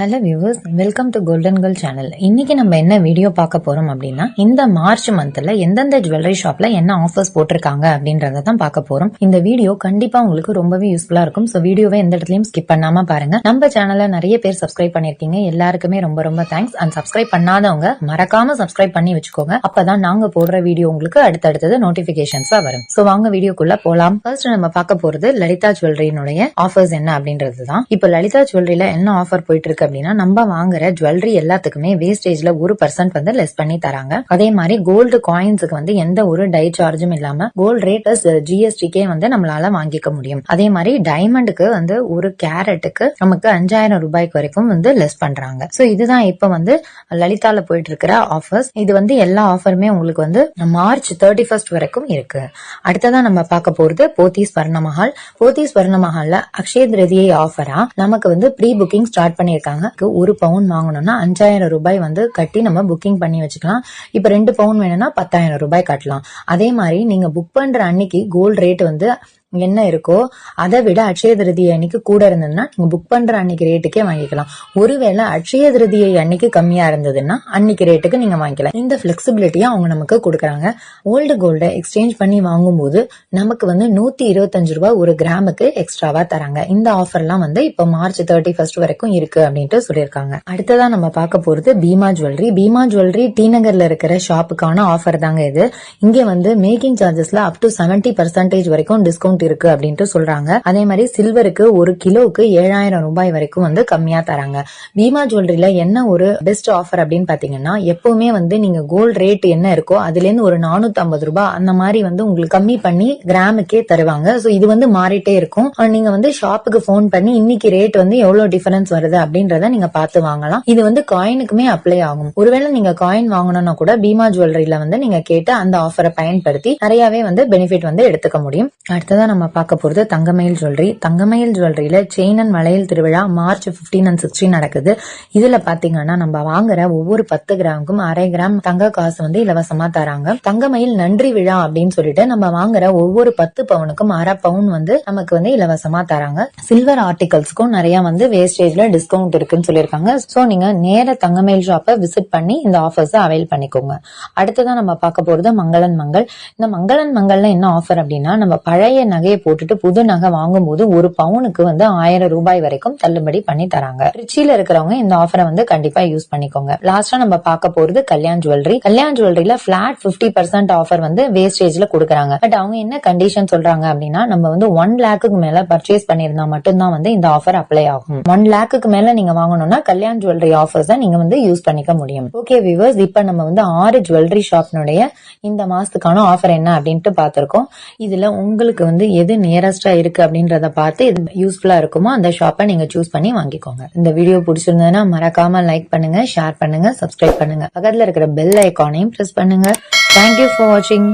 Hello viewers, welcome to golden girl channel. இன்னைக்கு நம்ம என்ன வீடியோ பார்க்க போறோம் அப்படின்னா, இந்த மார்ச் மந்த்ல எந்தெந்த ஜுவல்லரி ஷாப்ல என்ன ஆஃபர்ஸ் போட்டிருக்காங்க அப்படின்றத தான் பார்க்க போறோம். இந்த வீடியோ கண்டிப்பா உங்களுக்கு ரொம்பவே யூஸ்ஃபுல்லா இருக்கும். சோ வீடியோவை எந்த இடத்துலயும் ஸ்கிப் பண்ணாம பாருங்க. நம்ம சேனல்ல நிறைய பேர் சப்ஸ்கிரைப் பண்ணிருக்கீங்க, எல்லாருக்குமே ரொம்ப ரொம்ப தேங்க்ஸ். அண்ட் சப்ஸ்கிரைப் பண்ணாதவங்க மறக்காம சப்ஸ்கிரைப் பண்ணி வச்சுக்கோங்க. அப்பதான் நாங்க போடுற வீடியோ உங்களுக்கு அடுத்தடுத்தது நோட்டிபிகேஷன்ஸா வரும். சோ வாங்க வீடியோக்குள்ள போலாம். ஃபர்ஸ்ட் நம்ம பார்க்க போறது லலிதா ஜுவல்லரியினுடைய ஆஃபர்ஸ் என்ன அப்படின்றது தான். இப்போ லலிதா ஜுவல்லரியில என்ன ஆஃபர் போயிட்டு இருக்கு அப்படின்னா, நம்ம வாங்குற ஜுவல்லரி எல்லாத்துக்குமே வேஸ்டேஜ்ல 1% வந்து லெஸ் பண்ணி தராங்க. அதே மாதிரி கோல்டு காயின்ஸுக்கு வந்து எந்த ஒரு டை சார்ஜும் இல்லாம கோல்டு ரேட் பிளஸ் ஜிஎஸ்டிக்கே வந்து நம்மளால வாங்கிக்க முடியும். அதே மாதிரி டைமண்டுக்கு வந்து ஒரு கேரட்டுக்கு நமக்கு 5000 ரூபாய்க்கு வரைக்கும் வந்து லெஸ் பண்றாங்க. சோ இதுதான் இப்ப வந்து லலிதால போயிட்டு இருக்கிற ஆஃபர்ஸ். இது வந்து எல்லா ஆஃபருமே உங்களுக்கு வந்து மார்ச் 31 வரைக்கும் இருக்கு. அடுத்ததான் நம்ம பார்க்க போறது போத்தீஸ் ஸ்வர்ணமஹால். போத்தீஸ் ஸ்வர்ணமஹால்ல அக்ஷய திருதியை ஆஃபரா நமக்கு வந்து ப்ரீ புக்கிங் ஸ்டார்ட் பண்ணிருக்காங்க. ஒரு பவுன் வாங்கணும்னா 5000 ரூபாய் வந்து கட்டி நம்ம புக்கிங் பண்ணி வச்சுக்கலாம். இப்ப 2 பவுன் வேணும்னா 10,000 ரூபாய் கட்டலாம். அதே மாதிரி நீங்க புக் பண்ற அன்னைக்கு கோல்டு ரேட் வந்து என்ன இருக்கோ அதை விட அட்சய திருதியை அன்னைக்கு கூட இருந்ததுன்னா நீங்க புக் பண்ற அன்னைக்கு ரேட்டுக்கே வாங்கிக்கலாம். ஒருவேளை அட்சய திருதியை அன்னைக்கு கம்மியா இருந்ததுன்னா அன்னைக்கு ரேட்டுக்கு நீங்க வாங்கிக்கலாம். இந்த பிளெக்சிபிலிட்டியா அவங்க நமக்கு கொடுக்கறாங்க. ஓல்டு கோல்ட எக்ஸ்சேஞ்ச் பண்ணி வாங்கும்போது நமக்கு வந்து 125 ரூபாய் ஒரு கிராமுக்கு எக்ஸ்ட்ராவா தராங்க. இந்த ஆஃபர்லாம் வந்து இப்ப மார்ச் 31 வரைக்கும் இருக்கு அப்படின்ட்டு சொல்லியிருக்காங்க. அடுத்ததா நம்ம பார்க்க போறது Bhima jewellery. Bhima jewellery T நகர்ல இருக்கிற ஷாப்புக்கான ஆஃபர் தாங்க இது. இங்க வந்து மேக்கிங் சார்ஜஸ்ல அப் டு 70% வரைக்கும் டிஸ்கவுண்ட் இருக்கு அப்படின்ட்டு சொல்றாங்க. அதே மாதிரி சில்வருக்கு ஒரு கிலோவுக்கு 7000 ரூபாய் வரைக்கும் வந்து கம்மியா தராங்க. பீமா ஜுவல்லரியில என்ன ஒரு பெஸ்ட் ஆஃபர் அப்படின்னு பாத்தீங்கன்னா, எப்பவுமே வந்து நீங்க கோல்டு ரேட் என்ன இருக்கோ அதுல இருந்து ஒரு 450 ரூபாய் அந்த மாதிரி வந்து உங்களுக்கு கம்மி பண்ணி கிராமுக்கே தருவாங்க. சோ இது வந்து மாறிட்டே இருக்கும். நீங்க வந்து ஷாப்புக்கு போன் பண்ணி இன்னைக்கு ரேட் வந்து எவ்வளவு டிஃபரன்ஸ் வருது அப்படின்றத நீங்க பார்த்து வாங்கலாம். இது வந்து காயினுக்குமே அப்ளை ஆகும். ஒருவேளை நீங்க காயின் வாங்கணும்னா கூட பீமா ஜுவல்லரியில வந்து நீங்க கேட்டு அந்த ஆஃபரை பயன்படுத்தி நிறையவே வந்து பெனிஃபிட் வந்து எடுத்துக்க முடியும். அடுத்ததான் நம்ம பார்க்க போறது தங்கமயில் ஜுவல்லரி. தங்கமயில் ஜுவல்லரியில செயின் அண்ட் வளையல் திருவிழா மார்ச் 15 and 16 நடக்குது. இதுல பாத்தீங்கன்னா நம்ம வாங்குற ஒவ்வொரு 10 கிராமுக்கும் 1/2 கிராம் தங்க காசு வந்து இலவசமா தராங்க. தங்கமயில் நன்றி விழா அப்படின்னு சொல்லிட்டு நம்ம வாங்குற ஒவ்வொரு 10 பவுனுக்கும் 1/2 பவுன் வந்து நமக்கு வந்து இலவசமா தராங்க. சில்வர் ஆர்டிகல்ஸ்க்கும் நிறைய வந்து வேஸ்டேஜ்ல டிஸ்கவுண்ட் இருக்குன்னு சொல்லியிருக்காங்க. சோ நீங்க நேர தங்கமயில் ஷாப்பை விசிட் பண்ணி இந்த ஆஃபர்ஸ் அவைல் பண்ணிக்கோங்க. அடுத்ததான் நம்ம பார்க்க போறது மங்களன் மங்கள். இந்த மங்களன் மங்கள்ல என்ன ஆஃபர் அப்படின்னா, நம்ம பழைய நகையை போட்டுட்டு புது நகை வாங்கும் போது ஒரு பவுனுக்கு வந்து 1000 ரூபாய் வரைக்கும் தள்ளுபடி பண்ணி தராங்க. திருச்சியில இருக்கிறவங்க இந்த ஆஃபரை வந்து கண்டிப்பா யூஸ் பண்ணிக்கோங்க. லாஸ்டா நம்ம பார்க்க போறது கல்யாண் ஜுவல்லரி. கல்யாண் ஜுவல்லரியில பிளாட் 50% ஆஃபர் வந்து வேஸ்டேஜ்ல கொடுக்கறாங்க. பட் அவங்க என்ன கண்டிஷன் சொல்றாங்க அப்படின்னா, நம்ம வந்து 1 லேக்குக்கு மேல பர்ச்சேஸ் பண்ணிருந்தா மட்டும்தான் வந்து இந்த ஆஃபர் அப்ளை ஆகும். 1 லேக்குக்கு மேல நீங்க வாங்கணும்னா கல்யாண் ஜுவல்லரி ஆஃபர்ஸ் நீங்க வந்து யூஸ் பண்ணிக்க முடியும். ஓகே வியூவர்ஸ், இப்ப நம்ம வந்து 6 ஜுவல்லரி ஷாப்னுடைய இந்த மாசத்துக்கான ஆஃபர் என்ன அப்படின்ட்டு பார்த்திருக்கோம். இதுல உங்களுக்கு வந்து எது நியரஸ்டா இருக்கு அப்படின்றத பார்த்து இது யூஸ்ஃபுல்லா இருக்குமோ அந்த ஷாப்பை நீங்க சூஸ் பண்ணி வாங்கிக்கோங்க. இந்த வீடியோ பிடிச்சிருந்ததுன்னா மறக்காம லைக் பண்ணுங்க, ஷேர் பண்ணுங்க, சப்ஸ்கிரைப் பண்ணுங்க. பக்கத்துல இருக்கிற பெல் ஐகானையும் பிரஸ் பண்ணுங்க. தேங்க்யூ ஃபார் வாட்சிங்.